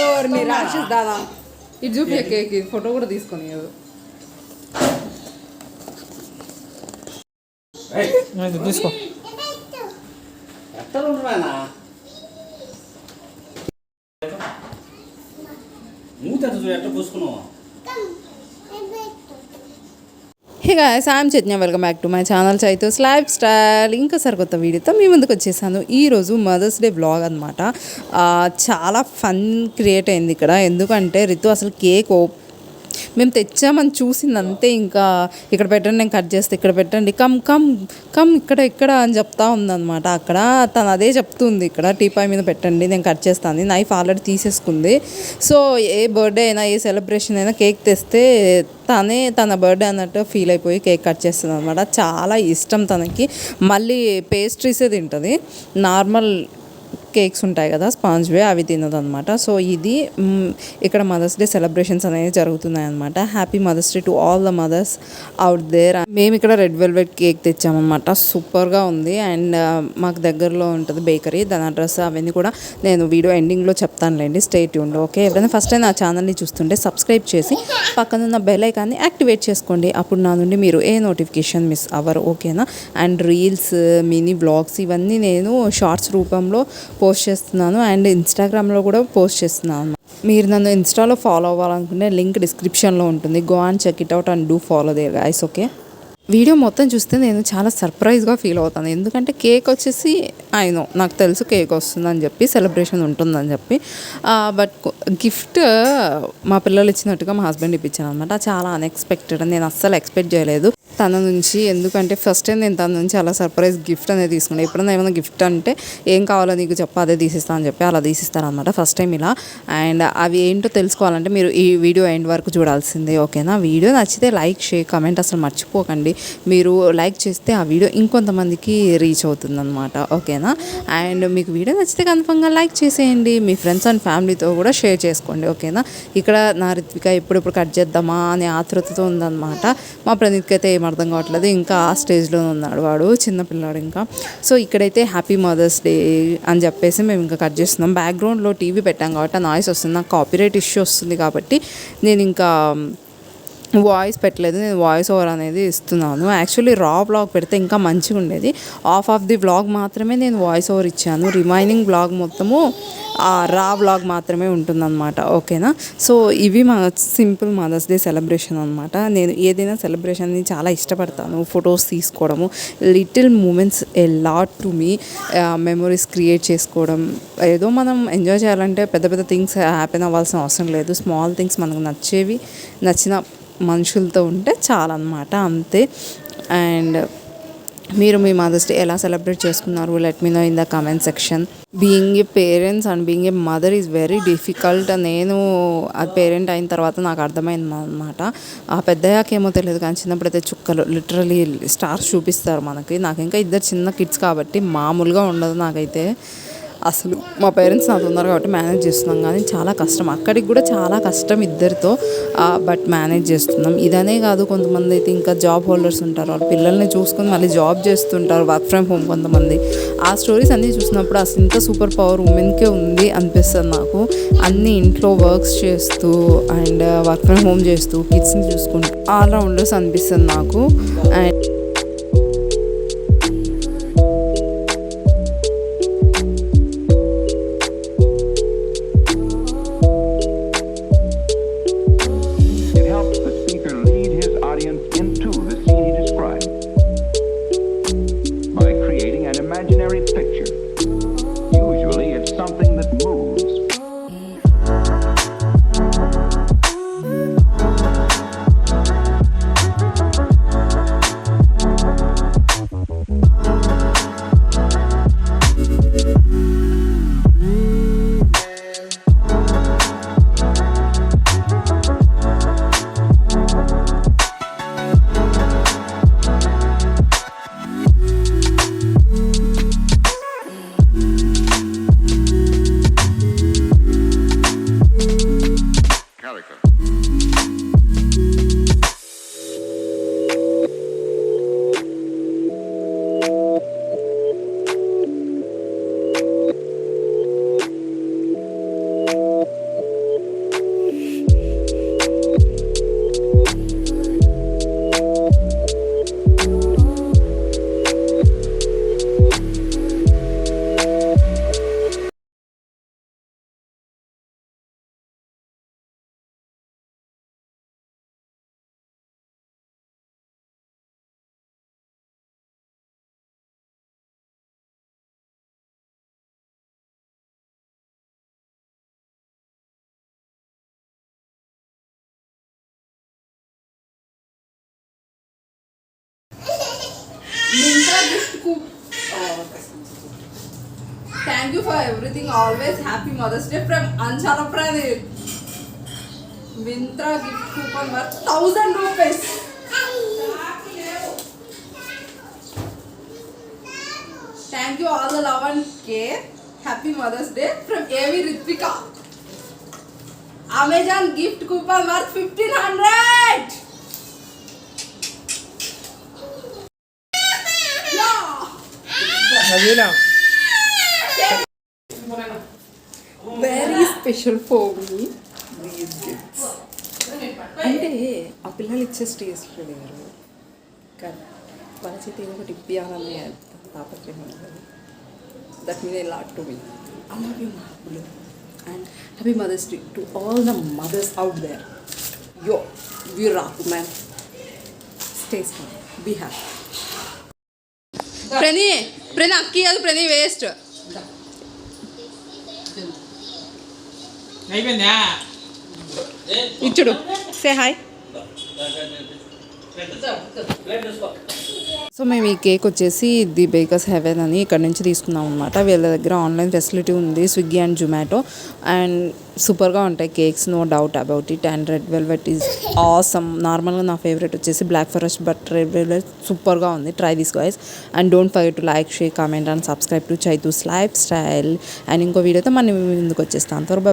ఓర్ని రాక్షస్ దాదా ఇది చూపి కేక్ ఫోటో కూడా తీసుకొని తీసుకో hey guys, I'm Chaitanya. Welcome back to my channel Chaitu's life style. ఇంకా సరికొత్త వీడియోతో మీ ముందుకు వచ్చేసాను. ఈరోజు మదర్స్ డే బ్లాగ్ అనమాట. చాలా ఫన్ క్రియేట్ అయింది ఇక్కడ. ఎందుకంటే రితు అసలు కేక్ మేము తెచ్చామని చూసింది అంతే. ఇంకా ఇక్కడ పెట్టండి, నేను కట్ చేస్తే ఇక్కడ పెట్టండి, కమ్ కమ్ కమ్ ఇక్కడ అని చెప్తా ఉందన్నమాట. అక్కడ తను అదే చెప్తుంది, ఇక్కడ టీపాయ్ మీద పెట్టండి నేను కట్ చేస్తాను. నైఫ్ ఆల్రెడీ తీసేసుకుంది. సో ఏ బర్త్డే అయినా ఏ సెలబ్రేషన్ అయినా కేక్ తెస్తే తన బర్త్డే అన్నట్టు ఫీల్ అయిపోయి కేక్ కట్ చేస్తుంది అనమాట. చాలా ఇష్టం తనకి. మళ్ళీ పేస్ట్రీసే తింటుంది. నార్మల్ కేక్స్ ఉంటాయి కదా స్పాంజ్వే, అవి తినదనమాట. సో ఇది ఇక్కడ మదర్స్ డే సెలబ్రేషన్స్ అనేవి జరుగుతున్నాయి అనమాట. Happy mothers day to all the mothers out there. మేము ఇక్కడ రెడ్ వెల్వెట్ కేక్ తెచ్చామన్నమాట. సూపర్గా ఉంది. అండ్ మాకు దగ్గరలో ఉంటుంది బేకరీ. దాని అడ్రస్ అవన్నీ కూడా నేను వీడియో ఎండింగ్లో చెప్తానులేండి. Stay tuned. ఓకే, ఎవరైనా ఫస్ట్ టైం నా ఛానల్ని చూస్తుంటే సబ్స్క్రైబ్ చేసి పక్కనున్న బెల్ ఐకాన్ని యాక్టివేట్ చేసుకోండి. అప్పుడు నా నుండి మీరు ఏ నోటిఫికేషన్ మిస్ అవ్వరు. ఓకేనా? అండ్ రీల్స్, మినీ వ్లాగ్స్ ఇవన్నీ నేను షార్ట్స్ రూపంలో పోస్ట్ చేస్తున్నాను. అండ్ ఇన్స్టాగ్రామ్లో కూడా పోస్ట్ చేస్తున్నాను. మీరు నన్ను ఇన్స్టాలో ఫాలో అవ్వాలనుకుంటే లింక్ డిస్క్రిప్షన్లో ఉంటుంది. Go and check it out and do follow there guys. Okay, video మొత్తం చూస్తే నేను చాలా సర్ప్రైజ్గా ఫీల్ అవుతాను. ఎందుకంటే కేక్ వచ్చేసి నాకు తెలుసు కేక్ వస్తుందని చెప్పి, సెలబ్రేషన్ ఉంటుందని చెప్పి. బట్ గిఫ్ట్ మా పిల్లలు ఇచ్చినట్టుగా మా హస్బెండ్ ఇప్పించాను అనమాట. చాలా అన్ఎక్స్పెక్టెడ్. నేను అస్సలు ఎక్స్పెక్ట్ చేయలేదు తన నుంచి. ఎందుకంటే ఫస్ట్ టైం నేను తన నుంచి అలా సర్ప్రైజ్ గిఫ్ట్ అనేది తీసుకున్నాను. ఎప్పుడైనా ఏమైనా గిఫ్ట్ అంటే ఏం కావాలో నీకు చెప్ప అదే తీసిస్తాను అని చెప్పి అలా తీసిస్తారనమాట ఫస్ట్ టైం ఇలా. అండ్ అవి ఏంటో తెలుసుకోవాలంటే మీరు ఈ వీడియో ఎండ్ వరకు చూడాల్సిందే. ఓకేనా? వీడియో నచ్చితే లైక్, షేర్, కమెంట్ అసలు మర్చిపోకండి. మీరు లైక్ చేస్తే ఆ వీడియో ఇంకొంతమందికి రీచ్ అవుతుందన్నమాట. ఓకేనా? అండ్ మీకు వీడియో నచ్చితే కన్ఫర్మ్గా లైక్ చేసేయండి. మీ ఫ్రెండ్స్ అండ్ ఫ్యామిలీతో కూడా షేర్ చేసుకోండి. ఓకేనా? ఇక్కడ నా రిత్విక ఎప్పుడెప్పుడు కట్ చేద్దామా అనే ఆతృతతో ఉందన్నమాట. మా ప్రణీత్కి అయితే ఏం అర్థం కావట్లేదు. ఇంకా ఆ స్టేజ్లో ఉన్నాడు వాడు, చిన్నపిల్లాడు ఇంకా. సో ఇక్కడైతే హ్యాపీ మదర్స్ డే అని చెప్పేసి మేము ఇంకా కట్ చేస్తున్నాం. బ్యాక్గ్రౌండ్లో టీవీ పెట్టాం కాబట్టి ఆ నాయిస్ వస్తుంది. నాకు కాపీరైట్ ఇష్యూ వస్తుంది కాబట్టి నేను ఇంకా వాయిస్ పెట్టలేదు. నేను వాయిస్ ఓవర్ అనేది ఇస్తున్నాను. యాక్చువల్లీ రా వ్లాగ్ పెడితే ఇంకా మంచిగా ఉండేది. ఆఫ్ ది వ్లాగ్ మాత్రమే నేను వాయిస్ ఓవర్ ఇచ్చాను. రిమైనింగ్ వ్లాగ్ మొత్తము రా వ్లాగ్ మాత్రమే ఉంటుందన్నమాట. ఓకేనా? సో ఇవి మా సింపుల్ మదర్స్ డే సెలబ్రేషన్ అనమాట. నేను ఏదైనా సెలబ్రేషన్ని చాలా ఇష్టపడతాను. ఫొటోస్ తీసుకోవడము, little moments a lot to me. Memories create చేసుకోవడం. ఏదో మనం ఎంజాయ్ చేయాలంటే పెద్ద పెద్ద థింగ్స్ హ్యాపీన్ అవ్వాల్సిన అవసరం లేదు. స్మాల్ థింగ్స్ మనకు నచ్చిన మనుషులతో ఉంటే చాలన్నమాట, అంతే. అండ్ మీరు మీ మదర్స్ డే ఎలా సెలబ్రేట్ చేసుకున్నారు? Let me know in the comment section. Being a parents and being a mother is very difficult. నేను అది పేరెంట్ అయిన తర్వాత నాకు అర్థమైంది అనమాట. ఆ పెద్దయ్యాకేమో తెలియదు కానీ చిన్నప్పుడైతే చుక్కలు లిటరలీ స్టార్స్ చూపిస్తారు మనకి. నాకు ఇంకా ఇద్దరు చిన్న కిడ్స్ కాబట్టి మామూలుగా ఉండదు నాకైతే. అసలు మా పేరెంట్స్ నాతో ఉన్నారు కాబట్టి మేనేజ్ చేస్తున్నాం. కానీ చాలా కష్టం, అక్కడికి కూడా చాలా కష్టం ఇద్దరితో. బట్ మేనేజ్ చేస్తున్నాం. ఇదనే కాదు, కొంతమంది అయితే ఇంకా జాబ్ హోల్డర్స్ ఉంటారు. వాళ్ళు పిల్లల్ని చూసుకొని మళ్ళీ జాబ్ చేస్తుంటారు, వర్క్ ఫ్రమ్ హోమ్ కొంతమంది. ఆ స్టోరీస్ అన్నీ చూసినప్పుడు అసలు ఇంత సూపర్ పవర్ ఉమెన్కే ఉంది అనిపిస్తుంది నాకు. అన్ని ఇంట్లో వర్క్స్ చేస్తూ అండ్ వర్క్ ఫ్రమ్ హోమ్ చేస్తూ కిడ్స్ని చూసుకుంటూ ఆల్రౌండర్స్ అనిపిస్తుంది నాకు. And thank you for everything always happy mothers day from Anchala Pradeep Myntra gift coupon worth 1000 rupees. Thank you all the love and care. Happy mothers day from A V Rithvika. Amazon gift coupon worth 1500. Very special for me these gifts. అంటే ఆ పిల్లలు ఇచ్చే stage లేరు కానీ వాళ్ళ చేతి ఏదో ఒకటి ఇప్పియాలనే తాపత్రయం ఉంటుంది. That mean a lot to me. I love you మార్పులు and happy mothers day to all the mothers out there. Yo you rock ma'am. Stay strong, be happy. Prani అక్కి అది ప్రణీ వేస్ట్ అయిపోయిందా ఇచ్చుడు. Say hi. సో మేము ఈ cake వచ్చేసి the baker's haven అని ఇక్కడ నుంచి తీసుకున్నాం అనమాట. వీళ్ళ దగ్గర ఆన్లైన్ ఫెసిలిటీ ఉంది, స్విగ్గీ అండ్ జొమాటో, అండ్ సూపర్గా ఉంటాయి cakes, no doubt about it. And red velvet is awesome. నార్మల్గా నా ఫేవరెట్ వచ్చేసి black forest, but red velvet సూపర్గా ఉంది. Try this guys and don't forget to like, share, comment and subscribe to Chaitu's life style. And ఇంకో వీడియోతో మనం ముందుకు వచ్చేస్తాం. త్వరగా